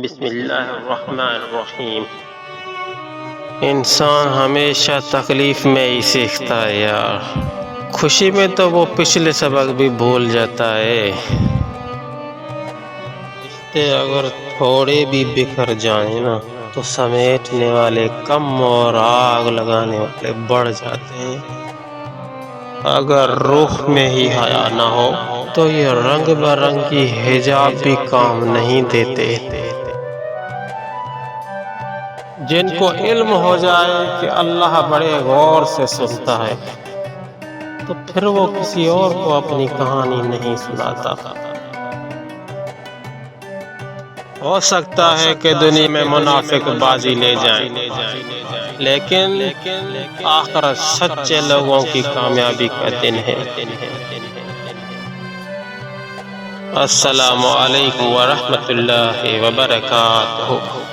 بسم اللہ الرحمن الرحیم۔ انسان ہمیشہ تکلیف میں ہی سیکھتا ہے یار، خوشی میں تو وہ پچھلے سبق بھی بھول جاتا ہے۔ رشتے اگر تھوڑے بھی بکھر جائیں نا تو سمیٹنے والے کم اور آگ لگانے والے بڑھ جاتے ہیں۔ اگر روح میں ہی حیا نہ ہو تو یہ رنگ برنگی حجاب بھی کام نہیں دیتے۔ جن کو علم ہو جائے کہ اللہ بڑے غور سے سنتا ہے تو پھر وہ کسی اور کو اپنی کہانی نہیں سناتا۔ ہو سکتا ہے کہ دنیا میں منافق بازی لے جائیں، لیکن آخرت سچے لوگوں کی کامیابی کا دن ہے۔ السلام علیکم ورحمۃ اللہ وبرکاتہ۔